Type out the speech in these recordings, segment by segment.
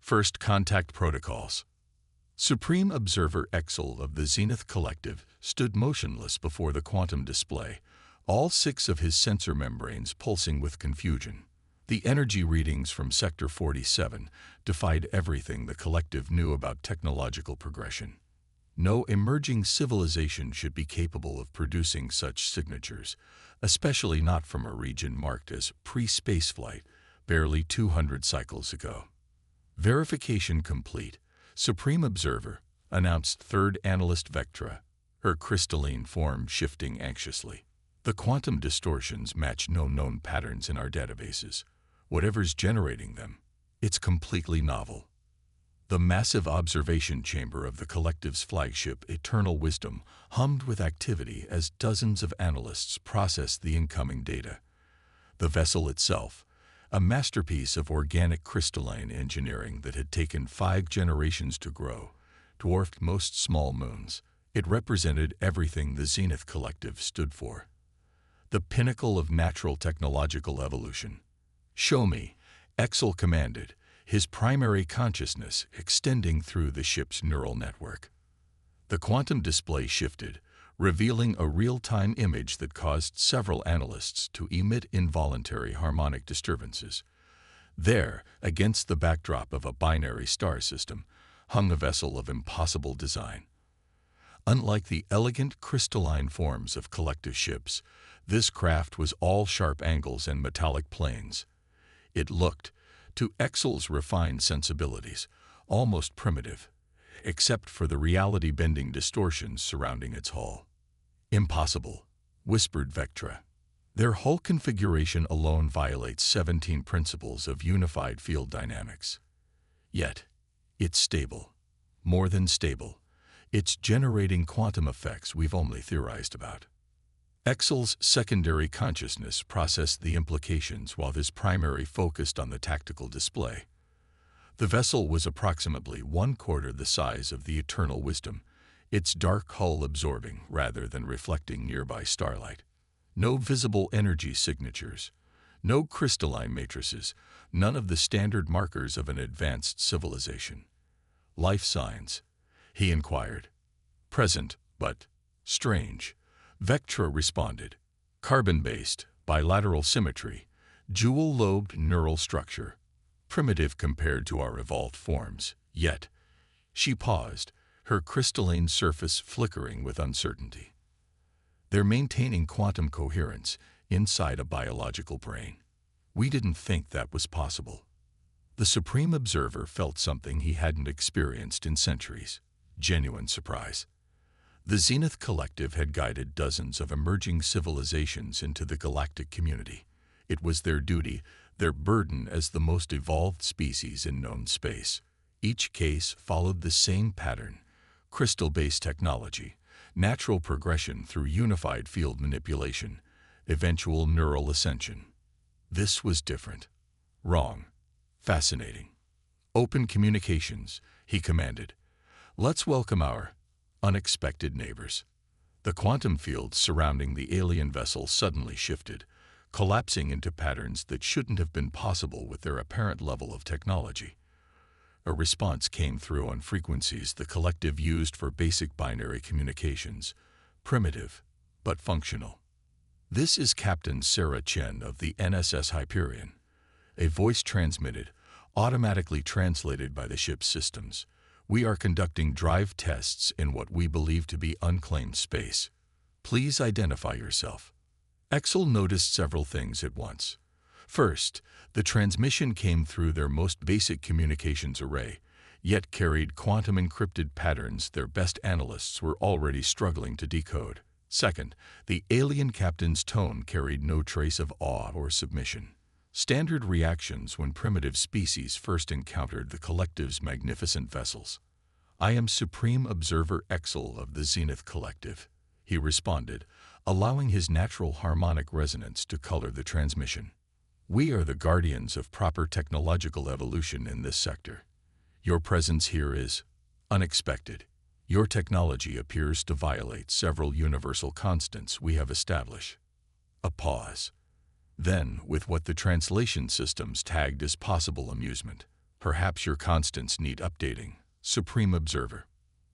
First Contact Protocols. Supreme Observer Exel of the Zenith Collective stood motionless before the quantum display, all 6 of his sensor membranes pulsing with confusion. The energy readings from Sector 47 defied everything the Collective knew about technological progression. No emerging civilization should be capable of producing such signatures, especially not from a region marked as pre-spaceflight barely 200 cycles ago. Verification complete. Supreme Observer, announced Third Analyst Vectra, her crystalline form shifting anxiously. The quantum distortions match no known patterns in our databases. Whatever's generating them, it's completely novel. The massive observation chamber of the Collective's flagship, Eternal Wisdom, hummed with activity as dozens of analysts processed the incoming data. The vessel itself, a masterpiece of organic crystalline engineering that had taken 5 generations to grow, dwarfed most small moons. It represented everything the Zenith Collective stood for. The pinnacle of natural technological evolution. "Show me," Exel commanded, his primary consciousness extending through the ship's neural network. The quantum display shifted, revealing a real-time image that caused several analysts to emit involuntary harmonic disturbances. There, against the backdrop of a binary star system, hung a vessel of impossible design. Unlike the elegant crystalline forms of collective ships, this craft was all sharp angles and metallic planes. It looked, to Exel's refined sensibilities, almost primitive, except for the reality-bending distortions surrounding its hull. "Impossible," whispered Vectra. "Their hull configuration alone violates 17 principles of unified field dynamics. Yet, it's stable. More than stable. It's generating quantum effects we've only theorized about." Exel's secondary consciousness processed the implications while his primary focused on the tactical display. The vessel was approximately 1/4 the size of the Eternal Wisdom, its dark hull absorbing rather than reflecting nearby starlight. No visible energy signatures, no crystalline matrices, none of the standard markers of an advanced civilization. "Life signs?" he inquired. "Present, but strange," Vectra responded. "Carbon-based, bilateral symmetry, jewel-lobed neural structure. Primitive compared to our evolved forms, yet." She paused, her crystalline surface flickering with uncertainty. "They're maintaining quantum coherence inside a biological brain. We didn't think that was possible." The Supreme Observer felt something he hadn't experienced in centuries: genuine surprise. The Zenith Collective had guided dozens of emerging civilizations into the galactic community. It was their duty, their burden as the most evolved species in known space. Each case followed the same pattern: crystal-based technology, natural progression through unified field manipulation, eventual neural ascension. This was different. Wrong. Fascinating. "Open communications," he commanded. "Let's welcome our unexpected neighbors." The quantum field surrounding the alien vessel suddenly shifted, collapsing into patterns that shouldn't have been possible with their apparent level of technology. A response came through on frequencies the Collective used for basic binary communications, primitive but functional. "This is Captain Sarah Chen of the NSS Hyperion," a voice transmitted, automatically translated by the ship's systems. "We are conducting drive tests in what we believe to be unclaimed space. Please identify yourself." Exel noticed several things at once. First, the transmission came through their most basic communications array, yet carried quantum-encrypted patterns their best analysts were already struggling to decode. Second, the alien captain's tone carried no trace of awe or submission. Standard reactions when primitive species first encountered the Collective's magnificent vessels. "I am Supreme Observer Exel of the Zenith Collective," he responded, allowing his natural harmonic resonance to color the transmission. "We are the guardians of proper technological evolution in this sector. Your presence here is unexpected. Your technology appears to violate several universal constants we have established." A pause. Then, with what the translation systems tagged as possible amusement, Perhaps your constants need updating, Supreme Observer.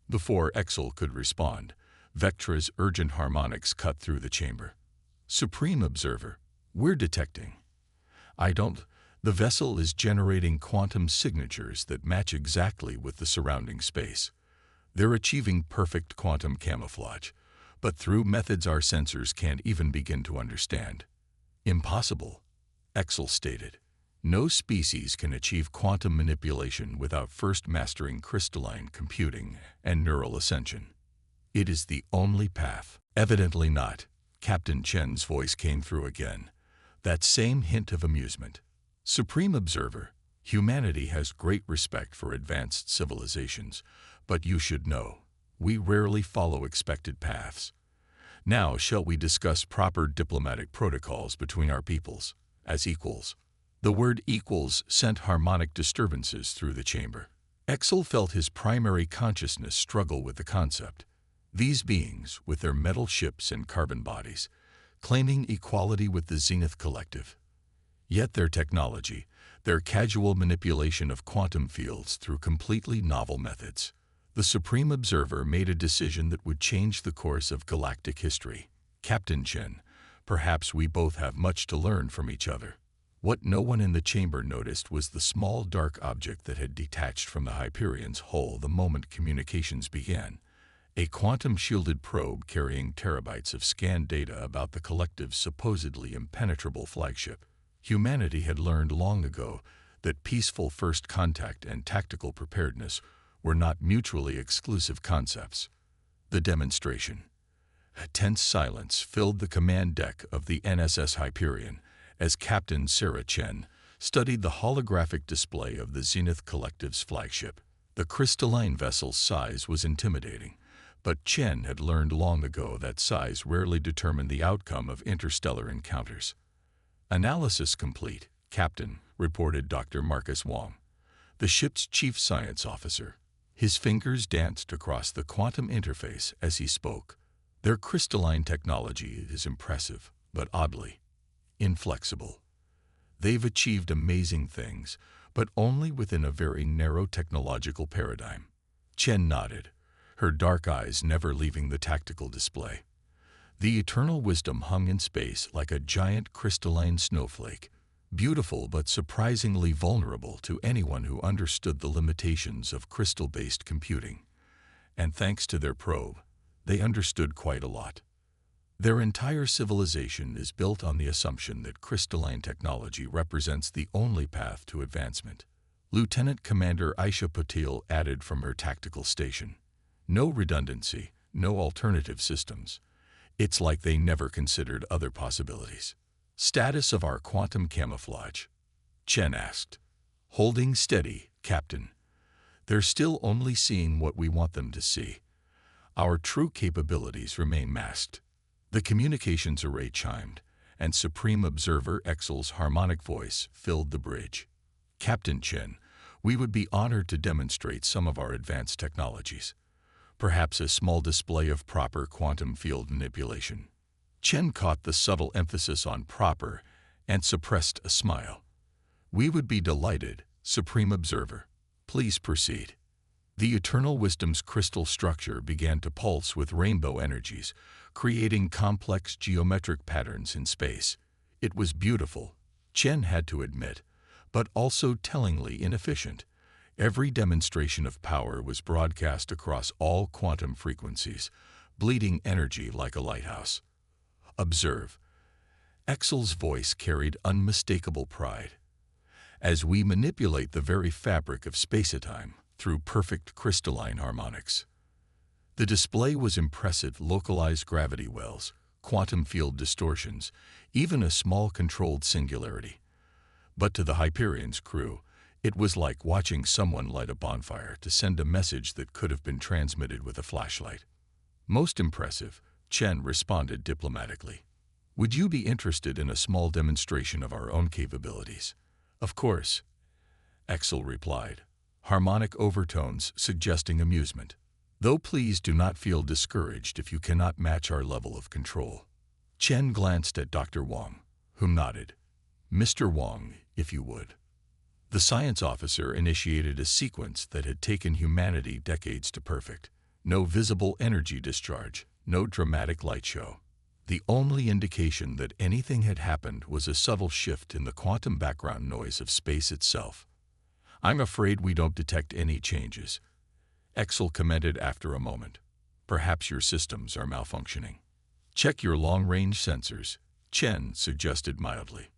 Before Exel could respond, Vectra's urgent harmonics cut through the chamber. Supreme Observer, we're detecting. The vessel is generating quantum signatures that match exactly with the surrounding space. They're achieving perfect quantum camouflage, but through methods our sensors can't even begin to understand. Impossible, Exel stated. No species can achieve quantum manipulation without first mastering crystalline computing and neural ascension. It is the only path. Evidently not. Captain Chen's voice came through again. That same hint of amusement. Supreme Observer, humanity has great respect for advanced civilizations, but you should know, we rarely follow expected paths. Now shall we discuss proper diplomatic protocols between our peoples, as equals? The word equals sent harmonic disturbances through the chamber. Exel felt his primary consciousness struggle with the concept. These beings, with their metal ships and carbon bodies, claiming equality with the Zenith Collective. Yet their technology, their casual manipulation of quantum fields through completely novel methods. The Supreme Observer made a decision that would change the course of galactic history. Captain Chen, perhaps we both have much to learn from each other. What no one in the chamber noticed was the small dark object that had detached from the Hyperion's hull the moment communications began. A quantum-shielded probe carrying terabytes of scanned data about the Collective's supposedly impenetrable flagship. Humanity had learned long ago that peaceful first contact and tactical preparedness were not mutually exclusive concepts. The demonstration. A tense silence filled the command deck of the NSS Hyperion as Captain Sarah Chen studied the holographic display of the Zenith Collective's flagship. The crystalline vessel's size was intimidating, but Chen had learned long ago that size rarely determined the outcome of interstellar encounters. Analysis complete, Captain, reported Dr. Marcus Wong, the ship's chief science officer. His fingers danced across the quantum interface as he spoke. Their crystalline technology is impressive, but oddly inflexible. They've achieved amazing things, but only within a very narrow technological paradigm. Chen nodded, her dark eyes never leaving the tactical display. The eternal wisdom hung in space like a giant crystalline snowflake, beautiful but surprisingly vulnerable to anyone who understood the limitations of crystal-based computing. And thanks to their probe, they understood quite a lot. Their entire civilization is built on the assumption that crystalline technology represents the only path to advancement. Lieutenant Commander Aisha Patil added from her tactical station. No redundancy, no alternative systems. It's like they never considered other possibilities. Status of our quantum camouflage? Chen asked. Holding steady, Captain. They're still only seeing what we want them to see. Our true capabilities remain masked. The communications array chimed, and Supreme Observer Exel's harmonic voice filled the bridge. Captain Chen, we would be honored to demonstrate some of our advanced technologies. Perhaps a small display of proper quantum field manipulation. Chen caught the subtle emphasis on proper and suppressed a smile. We would be delighted, Supreme Observer. Please proceed. The Eternal Wisdom's crystal structure began to pulse with rainbow energies, creating complex geometric patterns in space. It was beautiful, Chen had to admit, but also tellingly inefficient. Every demonstration of power was broadcast across all quantum frequencies, bleeding energy like a lighthouse. Observe. Exel's voice carried unmistakable pride. As we manipulate the very fabric of space-time through perfect crystalline harmonics. The display was impressive: localized gravity wells, quantum field distortions, even a small controlled singularity. But to the Hyperion's crew, it was like watching someone light a bonfire to send a message that could have been transmitted with a flashlight. Most impressive, Chen responded diplomatically. Would you be interested in a small demonstration of our own capabilities? Of course, Exel replied, harmonic overtones suggesting amusement. Though please do not feel discouraged if you cannot match our level of control. Chen glanced at Dr. Wong, who nodded. Mr. Wong, if you would. The science officer initiated a sequence that had taken humanity decades to perfect. No visible energy discharge, no dramatic light show. The only indication that anything had happened was a subtle shift in the quantum background noise of space itself. "I'm afraid we don't detect any changes," Exel commented after a moment. "Perhaps your systems are malfunctioning." "Check your long-range sensors," Chen suggested mildly.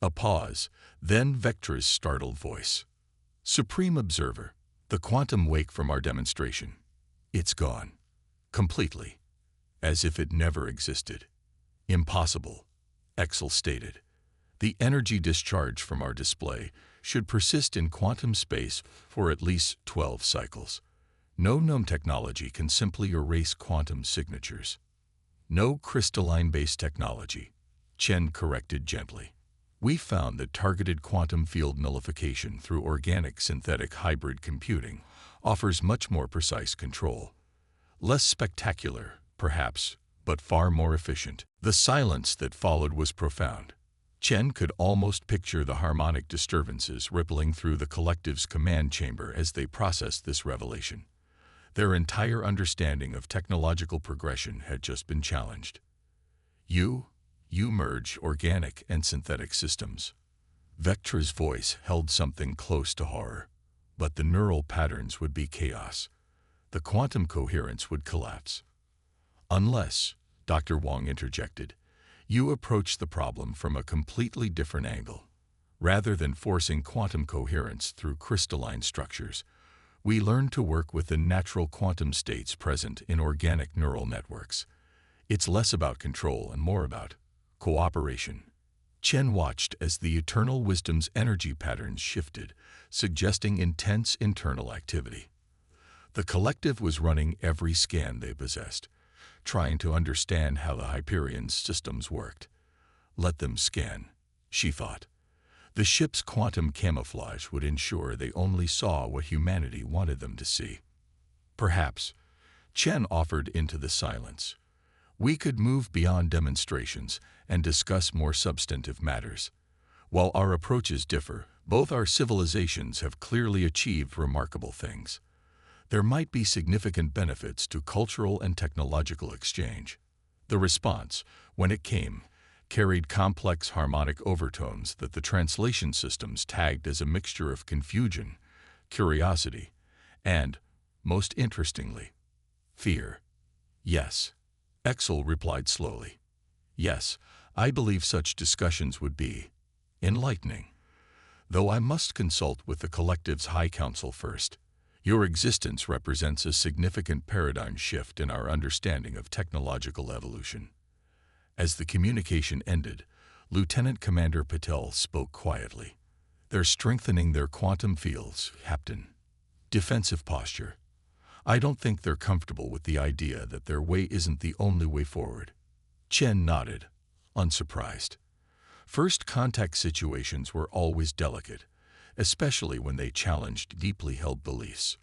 A pause, then Vectra's startled voice. "Supreme Observer, the quantum wake from our demonstration. It's gone. Completely. As if it never existed." "Impossible," Exel stated. "The energy discharge from our display should persist in quantum space for at least 12 cycles. No known technology can simply erase quantum signatures." "No crystalline-based technology," Chen corrected gently. "We found that targeted quantum field nullification through organic-synthetic hybrid computing offers much more precise control. Less spectacular, perhaps, but far more efficient." The silence that followed was profound. Chen could almost picture the harmonic disturbances rippling through the collective's command chamber as they processed this revelation. Their entire understanding of technological progression had just been challenged. You merge organic and synthetic systems." Vectra's voice held something close to horror. "But the neural patterns would be chaos. The quantum coherence would collapse." "Unless," Dr. Wong interjected, "you approach the problem from a completely different angle. Rather than forcing quantum coherence through crystalline structures, we learn to work with the natural quantum states present in organic neural networks. It's less about control and more about cooperation." Chen watched as the eternal wisdom's energy patterns shifted, suggesting intense internal activity. The collective was running every scan they possessed, trying to understand how the Hyperion's systems worked. Let them scan, she thought. The ship's quantum camouflage would ensure they only saw what humanity wanted them to see. "Perhaps," Chen offered into the silence, "we could move beyond demonstrations and discuss more substantive matters. While our approaches differ, both our civilizations have clearly achieved remarkable things. There might be significant benefits to cultural and technological exchange." The response, when it came, carried complex harmonic overtones that the translation systems tagged as a mixture of confusion, curiosity, and, most interestingly, fear. "Yes," Exel replied slowly. "Yes, I believe such discussions would be enlightening. Though I must consult with the collective's High Council first. Your existence represents a significant paradigm shift in our understanding of technological evolution." As the communication ended, Lieutenant Commander Patel spoke quietly. "They're strengthening their quantum fields, Captain. Defensive posture. I don't think they're comfortable with the idea that their way isn't the only way forward." Chen nodded, unsurprised. First contact situations were always delicate, especially when they challenged deeply held beliefs.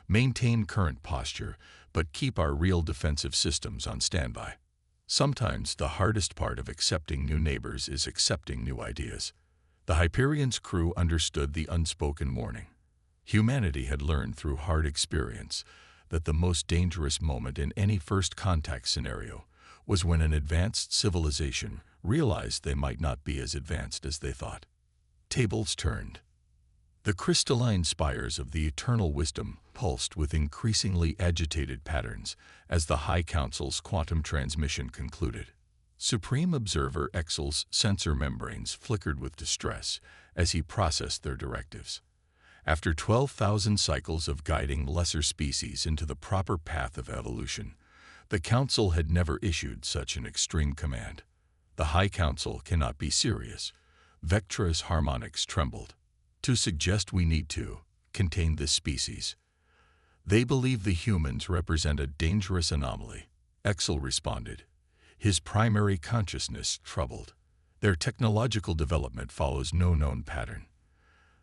Maintain current posture, but keep our real defensive systems on standby. Sometimes the hardest part of accepting new neighbors is accepting new ideas. The Hyperion's crew understood the unspoken warning. Humanity had learned through hard experience that the most dangerous moment in any first contact scenario was when an advanced civilization realized they might not be as advanced as they thought. Tables turned. The crystalline spires of the eternal wisdom pulsed with increasingly agitated patterns as the High Council's quantum transmission concluded. Supreme Observer Exel's sensor membranes flickered with distress as he processed their directives. After 12,000 cycles of guiding lesser species into the proper path of evolution, the Council had never issued such an extreme command. "The High Council cannot be serious." Vectra's harmonics trembled. "To suggest we need to contain this species. They believe the humans represent a dangerous anomaly," Exel responded, his primary consciousness troubled. "Their technological development follows no known pattern.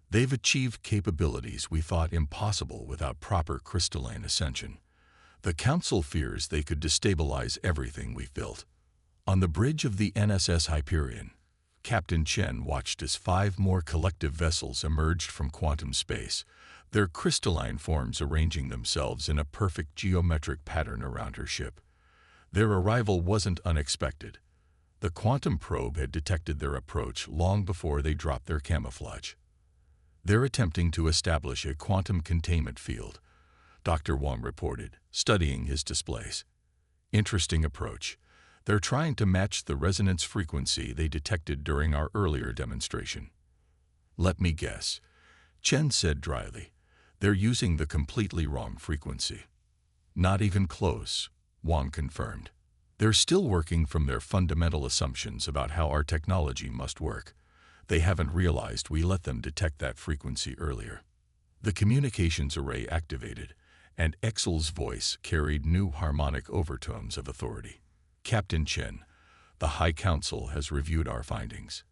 They've achieved capabilities we thought impossible without proper crystalline ascension. The Council fears they could destabilize everything we've built." On the bridge of the NSS Hyperion, Captain Chen watched as 5 more collective vessels emerged from quantum space, their crystalline forms arranging themselves in a perfect geometric pattern around her ship. Their arrival wasn't unexpected. The quantum probe had detected their approach long before they dropped their camouflage. They're attempting to establish a quantum containment field, Dr. Wang reported, studying his displays. Interesting approach. They're trying to match the resonance frequency they detected during our earlier demonstration. Let me guess, Chen said dryly. They're using the completely wrong frequency. Not even close, Wang confirmed. They're still working from their fundamental assumptions about how our technology must work. They haven't realized we let them detect that frequency earlier. The communications array activated, and Exel's voice carried new harmonic overtones of authority. Captain Chen, the High Council has reviewed our findings.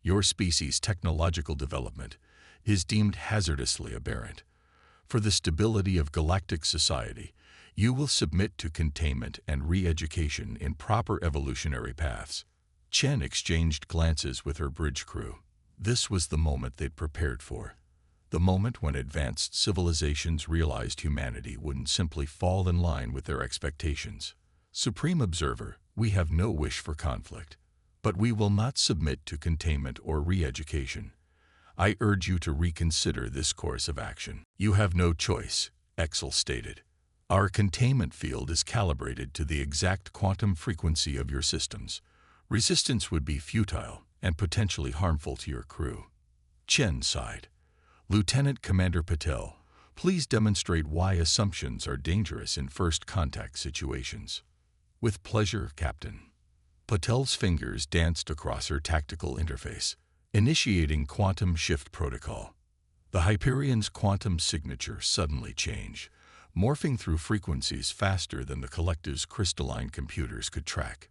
Your species' technological development is deemed hazardously aberrant. For the stability of galactic society, you will submit to containment and re-education in proper evolutionary paths. Chen exchanged glances with her bridge crew. This was the moment they'd prepared for. The moment when advanced civilizations realized humanity wouldn't simply fall in line with their expectations. Supreme Observer, we have no wish for conflict, but we will not submit to containment or re-education. I urge you to reconsider this course of action. You have no choice, Exel stated. Our containment field is calibrated to the exact quantum frequency of your systems. Resistance would be futile and potentially harmful to your crew. Chen sighed. Lieutenant Commander Patel, please demonstrate why assumptions are dangerous in first contact situations. With pleasure, Captain. Patel's fingers danced across her tactical interface, initiating quantum shift protocol. The Hyperion's quantum signature suddenly changed, morphing through frequencies faster than the collective's crystalline computers could track.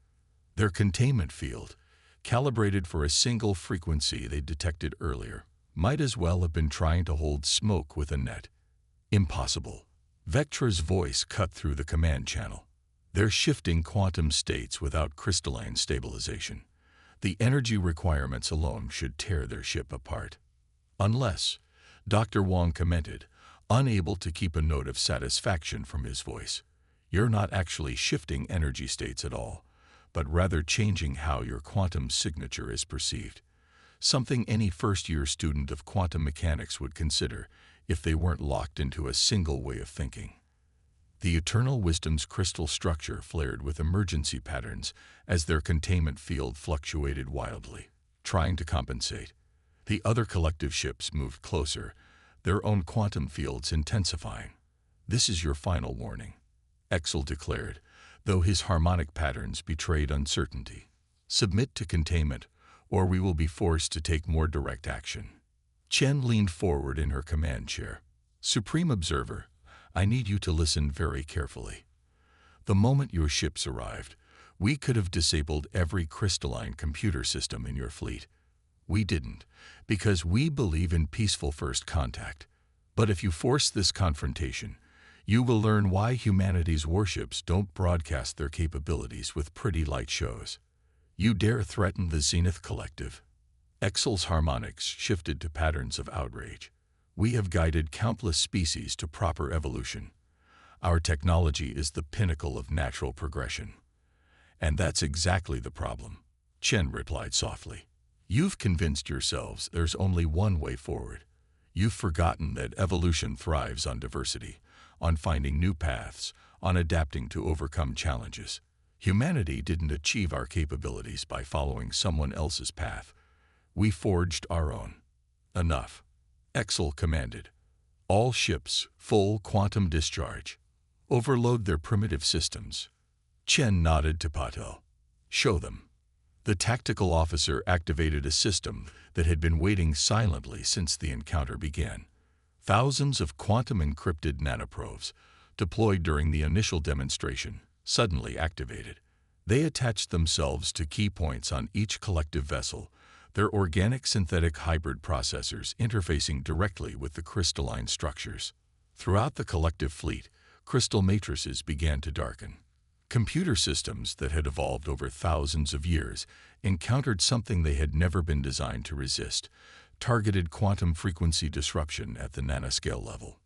Their containment field, calibrated for a single frequency they detected earlier, might as well have been trying to hold smoke with a net. Impossible. Vectra's voice cut through the command channel. They're shifting quantum states without crystalline stabilization. The energy requirements alone should tear their ship apart. Unless, Dr. Wang commented, unable to keep a note of satisfaction from his voice, you're not actually shifting energy states at all, but rather changing how your quantum signature is perceived. Something any first-year student of quantum mechanics would consider if they weren't locked into a single way of thinking. The Eternal Wisdom's crystal structure flared with emergency patterns as their containment field fluctuated wildly, trying to compensate. The other collective ships moved closer, their own quantum fields intensifying. This is your final warning, Exel declared, though his harmonic patterns betrayed uncertainty. Submit to containment, or we will be forced to take more direct action. Chen leaned forward in her command chair. Supreme Observer, I need you to listen very carefully. The moment your ships arrived, we could have disabled every crystalline computer system in your fleet. We didn't, because we believe in peaceful first contact. But if you force this confrontation, you will learn why humanity's warships don't broadcast their capabilities with pretty light shows. You dare threaten the Zenith Collective? Exel's harmonics shifted to patterns of outrage. We have guided countless species to proper evolution. Our technology is the pinnacle of natural progression. And that's exactly the problem, Chen replied softly. You've convinced yourselves there's only one way forward. You've forgotten that evolution thrives on diversity, on finding new paths, on adapting to overcome challenges. Humanity didn't achieve our capabilities by following someone else's path. We forged our own. Enough. Exel commanded. All ships, full quantum discharge. Overload their primitive systems. Chen nodded to Patel. Show them. The tactical officer activated a system that had been waiting silently since the encounter began. Thousands of quantum-encrypted nanoprobes, deployed during the initial demonstration, suddenly activated. They attached themselves to key points on each collective vessel, their organic-synthetic hybrid processors interfacing directly with the crystalline structures. Throughout the collective fleet, crystal matrices began to darken. Computer systems that had evolved over thousands of years encountered something they had never been designed to resist: targeted quantum frequency disruption at the nanoscale level.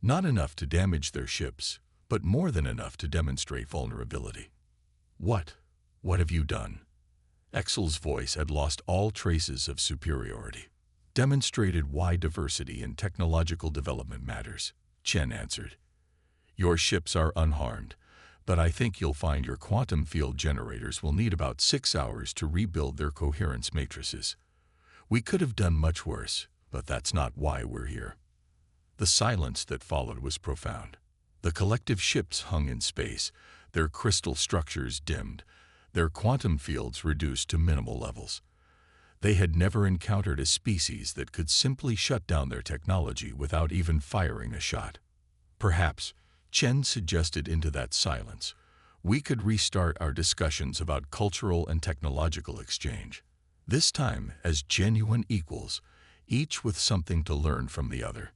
Not enough to damage their ships, but more than enough to demonstrate vulnerability. What have you done?" Exel's voice had lost all traces of superiority. "Demonstrated why diversity in technological development matters," Chen answered. "Your ships are unharmed, but I think you'll find your quantum field generators will need about 6 hours to rebuild their coherence matrices. We could have done much worse, but that's not why we're here." The silence that followed was profound. The collective ships hung in space, their crystal structures dimmed, their quantum fields reduced to minimal levels. They had never encountered a species that could simply shut down their technology without even firing a shot. "Perhaps," Chen suggested into that silence, "we could restart our discussions about cultural and technological exchange. This time as genuine equals, each with something to learn from the other."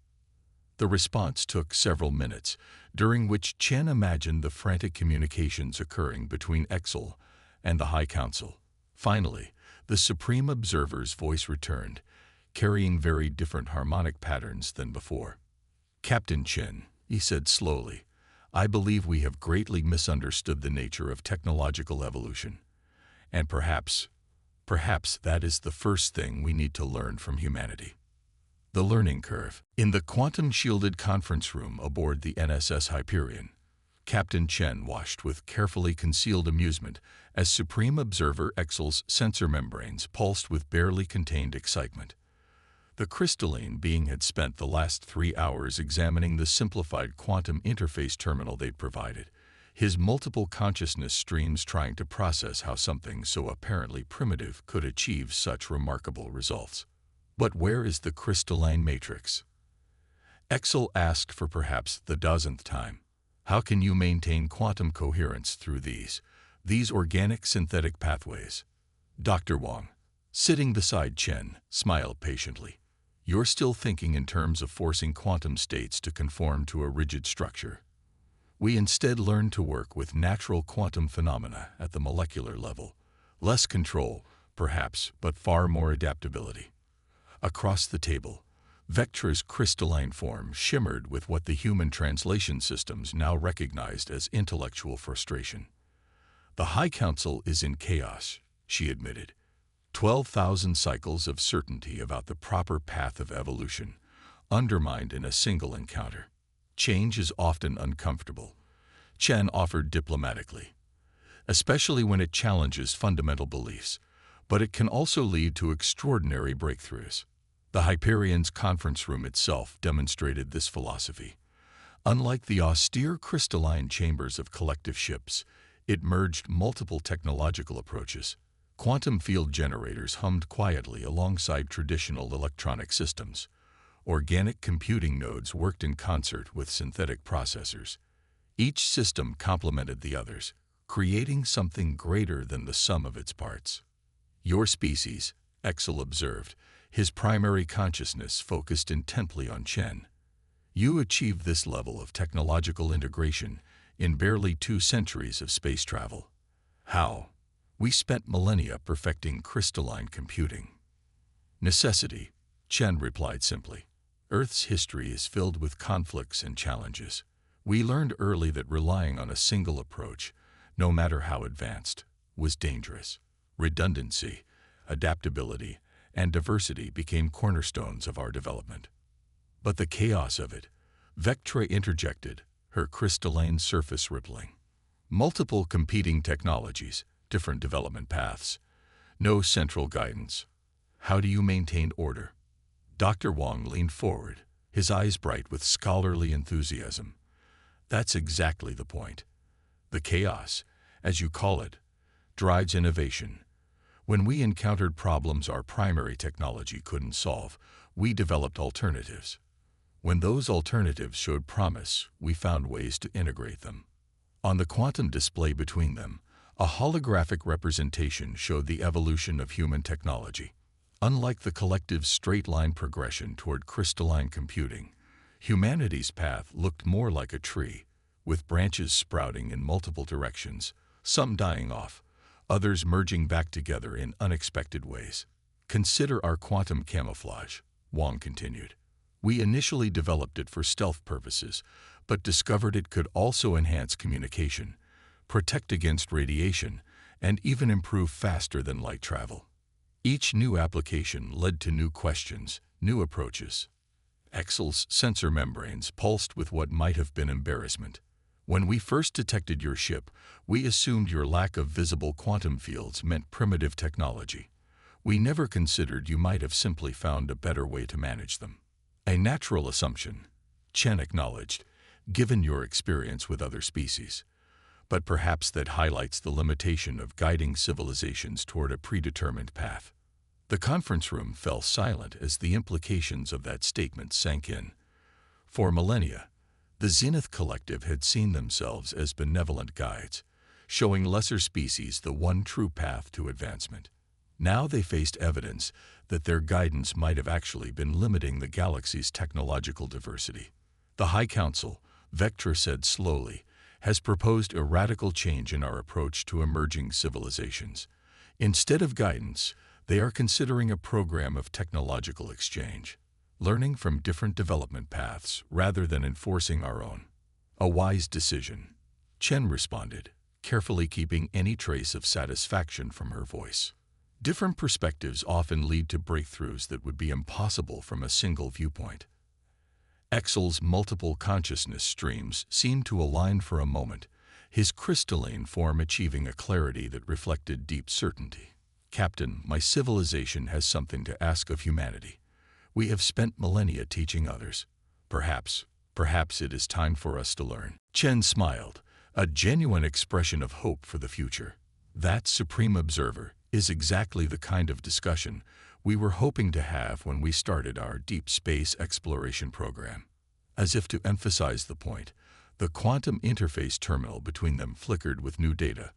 The response took several minutes, during which Chen imagined the frantic communications occurring between Exel and the High Council. Finally, the Supreme Observer's voice returned, carrying very different harmonic patterns than before. "Captain Chen," he said slowly, "I believe we have greatly misunderstood the nature of technological evolution. And perhaps that is the first thing we need to learn from humanity." The learning curve. In the quantum-shielded conference room aboard the NSS Hyperion, Captain Chen watched with carefully concealed amusement as Supreme Observer Exel's sensor membranes pulsed with barely contained excitement. The crystalline being had spent the last 3 hours examining the simplified quantum interface terminal they'd provided, his multiple consciousness streams trying to process how something so apparently primitive could achieve such remarkable results. "But where is the crystalline matrix?" Exel asked for perhaps the dozenth time. "How can you maintain quantum coherence through these organic synthetic pathways?" Dr. Wang, sitting beside Chen, smiled patiently. "You're still thinking in terms of forcing quantum states to conform to a rigid structure. We instead learn to work with natural quantum phenomena at the molecular level. Less control, perhaps, but far more adaptability." Across the table, Vectra's crystalline form shimmered with what the human translation systems now recognized as intellectual frustration. "The High Council is in chaos," she admitted. 12,000 cycles of certainty about the proper path of evolution, undermined in a single encounter. Change is often uncomfortable," Chen offered diplomatically, "especially when it challenges fundamental beliefs, but it can also lead to extraordinary breakthroughs." The Hyperion's conference room itself demonstrated this philosophy. Unlike the austere crystalline chambers of collective ships, it merged multiple technological approaches. Quantum field generators hummed quietly alongside traditional electronic systems. Organic computing nodes worked in concert with synthetic processors. Each system complemented the others, creating something greater than the sum of its parts. "Your species," Exel observed, his primary consciousness focused intently on Chen. "You achieved this level of technological integration in barely 2 centuries of space travel." "How?" "We spent millennia perfecting crystalline computing." "Necessity," Chen replied simply. "Earth's history is filled with conflicts and challenges. We learned early that relying on a single approach, no matter how advanced, was dangerous. Redundancy, adaptability, and diversity became cornerstones of our development." "But the chaos of it," Vectra interjected, her crystalline surface rippling. "Multiple competing technologies, different development paths, no central guidance. How do you maintain order?" Dr. Wang leaned forward, his eyes bright with scholarly enthusiasm. "That's exactly the point. The chaos, as you call it, drives innovation. When we encountered problems our primary technology couldn't solve, we developed alternatives. When those alternatives showed promise, we found ways to integrate them. On the quantum display between them, a holographic representation showed the evolution of human technology. Unlike the collective's straight-line progression toward crystalline computing, humanity's path looked more like a tree, with branches sprouting in multiple directions, some dying off, others merging back together in unexpected ways. Consider our quantum camouflage, Wong continued. We initially developed it for stealth purposes, but discovered it could also enhance communication, protect against radiation, and even improve faster than light travel. Each new application led to new questions, new approaches. Exel's sensor membranes pulsed with what might have been embarrassment. When we first detected your ship, we assumed your lack of visible quantum fields meant primitive technology. We never considered you might have simply found a better way to manage them. A natural assumption, Chen acknowledged, given your experience with other species. But perhaps that highlights the limitation of guiding civilizations toward a predetermined path. The conference room fell silent as the implications of that statement sank in. For millennia, the Zenith Collective had seen themselves as benevolent guides, showing lesser species the one true path to advancement. Now they faced evidence that their guidance might have actually been limiting the galaxy's technological diversity. The High Council, Vectra said slowly, has proposed a radical change in our approach to emerging civilizations. Instead of guidance, they are considering a program of technological exchange, learning from different development paths rather than enforcing our own. A wise decision, Chen responded, carefully keeping any trace of satisfaction from her voice. Different perspectives often lead to breakthroughs that would be impossible from a single viewpoint. Exel's multiple consciousness streams seemed to align for a moment, his crystalline form achieving a clarity that reflected deep certainty. Captain, my civilization has something to ask of humanity. We have spent millennia teaching others. Perhaps it is time for us to learn. Chen smiled, a genuine expression of hope for the future. That Supreme Observer is exactly the kind of discussion we were hoping to have when we started our deep space exploration program. As if to emphasize the point, the quantum interface terminal between them flickered with new data,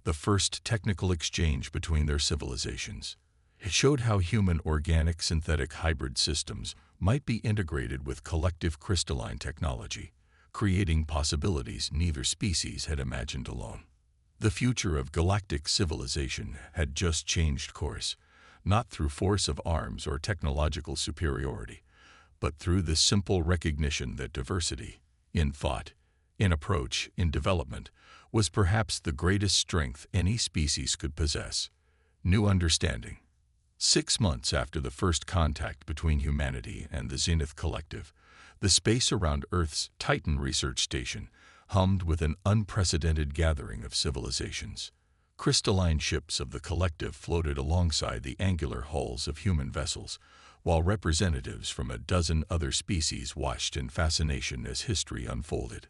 the first technical exchange between their civilizations. It showed how human organic synthetic hybrid systems might be integrated with collective crystalline technology, creating possibilities neither species had imagined alone. The future of galactic civilization had just changed course, not through force of arms or technological superiority, but through the simple recognition that diversity, in thought, in approach, in development, was perhaps the greatest strength any species could possess. New understanding. 6 months after the first contact between humanity and the Zenith Collective, the space around Earth's Titan research station hummed with an unprecedented gathering of civilizations. Crystalline ships of the Collective floated alongside the angular hulls of human vessels, while representatives from a dozen other species watched in fascination as history unfolded.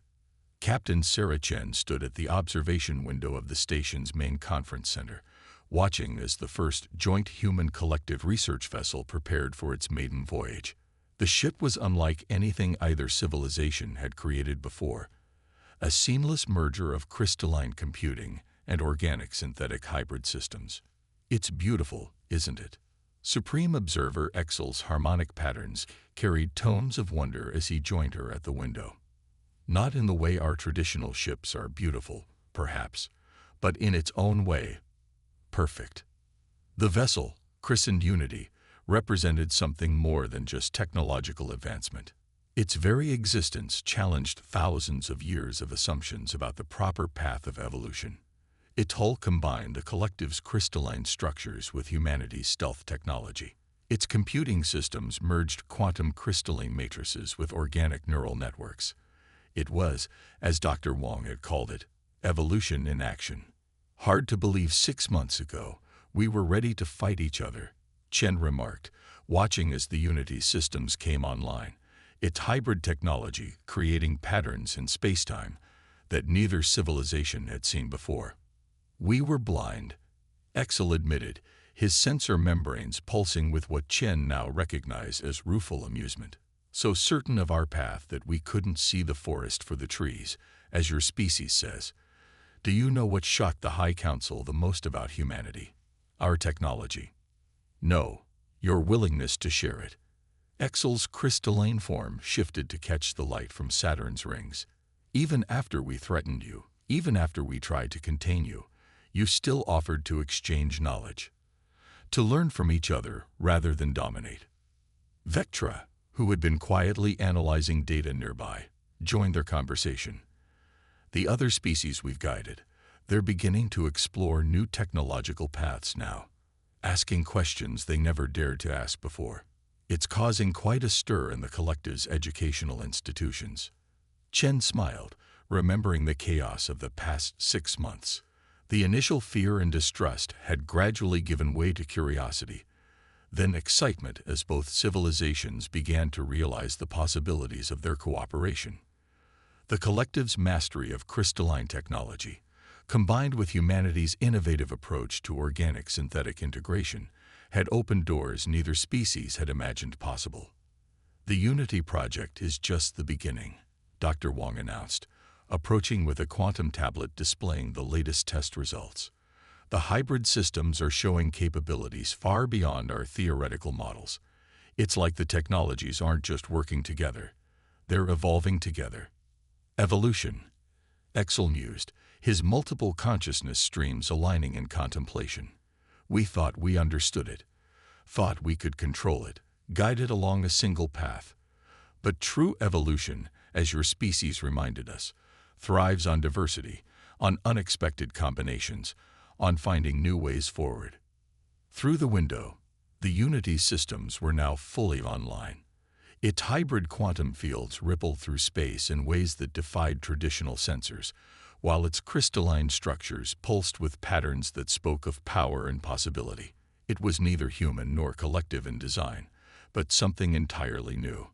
Captain Sarah Chen stood at the observation window of the station's main conference center, watching as the first joint human collective research vessel prepared for its maiden voyage. The ship was unlike anything either civilization had created before, a seamless merger of crystalline computing and organic synthetic hybrid systems. It's beautiful, isn't it? Supreme Observer Exel's harmonic patterns carried tones of wonder as he joined her at the window. Not in the way our traditional ships are beautiful, perhaps, but in its own way, perfect. The vessel, christened Unity, represented something more than just technological advancement. Its very existence challenged thousands of years of assumptions about the proper path of evolution. Its hull combined the collective's crystalline structures with humanity's stealth technology. Its computing systems merged quantum crystalline matrices with organic neural networks. It was, as Dr. Wong had called it, evolution in action. Hard to believe 6 months ago, we were ready to fight each other, Chen remarked, watching as the Unity systems came online, its hybrid technology creating patterns in spacetime that neither civilization had seen before. We were blind, Exel admitted, his sensor membranes pulsing with what Chen now recognized as rueful amusement. So certain of our path that we couldn't see the forest for the trees, as your species says. Do you know what shocked the High Council the most about humanity? Our technology. No, your willingness to share it. Exel's crystalline form shifted to catch the light from Saturn's rings. Even after we threatened you, even after we tried to contain you, you still offered to exchange knowledge, to learn from each other rather than dominate. Vectra, who had been quietly analyzing data nearby, joined their conversation. The other species we've guided, they're beginning to explore new technological paths now, asking questions they never dared to ask before. It's causing quite a stir in the collective's educational institutions. Chen smiled, remembering the chaos of the past 6 months. The initial fear and distrust had gradually given way to curiosity, then excitement as both civilizations began to realize the possibilities of their cooperation. The collective's mastery of crystalline technology, combined with humanity's innovative approach to organic-synthetic integration, had opened doors neither species had imagined possible. The Unity Project is just the beginning, Dr. Wong announced, approaching with a quantum tablet displaying the latest test results. The hybrid systems are showing capabilities far beyond our theoretical models. It's like the technologies aren't just working together, they're evolving together. Evolution, Exel mused, his multiple consciousness streams aligning in contemplation. We thought we understood it, thought we could control it, guide it along a single path. But true evolution, as your species reminded us, thrives on diversity, on unexpected combinations, on finding new ways forward. Through the window, the Unity systems were now fully online. Its hybrid quantum fields rippled through space in ways that defied traditional sensors, while its crystalline structures pulsed with patterns that spoke of power and possibility. It was neither human nor collective in design, but something entirely new.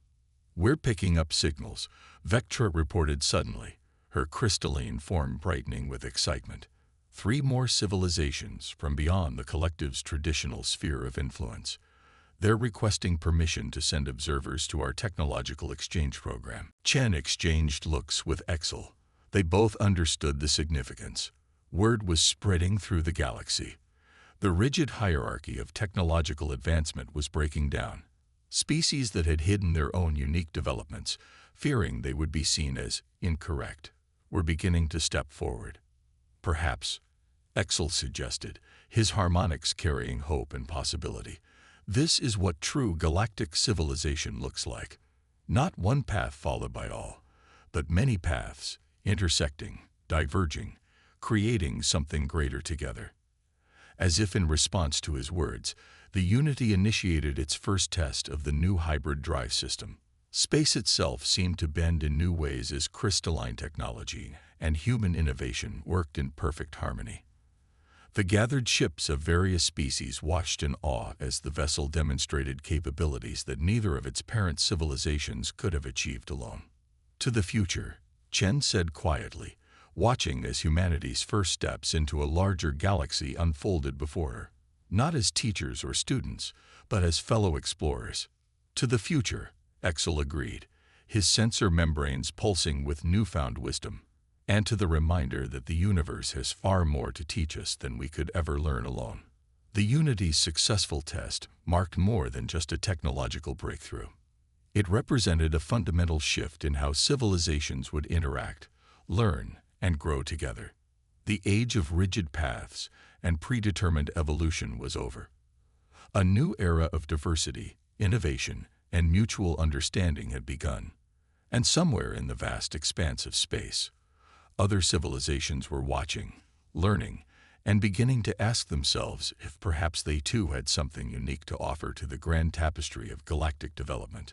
We're picking up signals, Vectra reported suddenly, her crystalline form brightening with excitement. 3 more civilizations from beyond the collective's traditional sphere of influence. They're requesting permission to send observers to our technological exchange program. Chen exchanged looks with Exel. They both understood the significance. Word was spreading through the galaxy. The rigid hierarchy of technological advancement was breaking down. Species that had hidden their own unique developments, fearing they would be seen as incorrect, were beginning to step forward. Perhaps, Exel suggested, his harmonics carrying hope and possibility. This is what true galactic civilization looks like. Not one path followed by all, but many paths, intersecting, diverging, creating something greater together. As if in response to his words, the Unity initiated its first test of the new hybrid drive system. Space itself seemed to bend in new ways as crystalline technology and human innovation worked in perfect harmony. The gathered ships of various species watched in awe as the vessel demonstrated capabilities that neither of its parent civilizations could have achieved alone. To the future, Chen said quietly, watching as humanity's first steps into a larger galaxy unfolded before her. Not as teachers or students, but as fellow explorers. To the future, Exel agreed, his sensor membranes pulsing with newfound wisdom, and to the reminder that the universe has far more to teach us than we could ever learn alone. The Unity's successful test marked more than just a technological breakthrough. It represented a fundamental shift in how civilizations would interact, learn, and grow together. The age of rigid paths and predetermined evolution was over. A new era of diversity, innovation, and mutual understanding had begun. And somewhere in the vast expanse of space, other civilizations were watching, learning, and beginning to ask themselves if perhaps they too had something unique to offer to the grand tapestry of galactic development.